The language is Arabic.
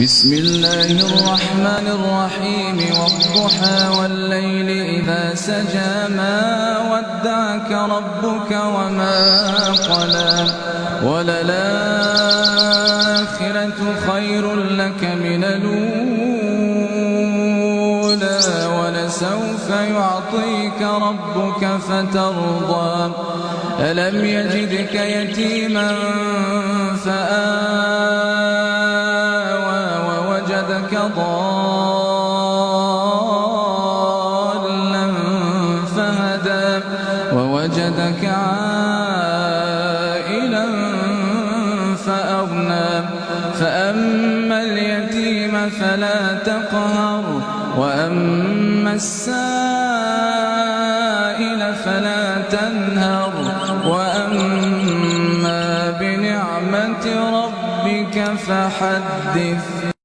بسم الله الرحمن الرحيم والضحى والليل إذا سجى ما ودعك ربك وما قلى وللآخرة خير لك من الأولى ولسوف يعطيك ربك فترضى ألم يجدك يتيما فآوى ووجدك ضالا فهدى ووجدك عائلا فأغنى فأما اليتيم فلا تقهر وأما السائل فلا تنهر وأما بنعمة ربك فحدث.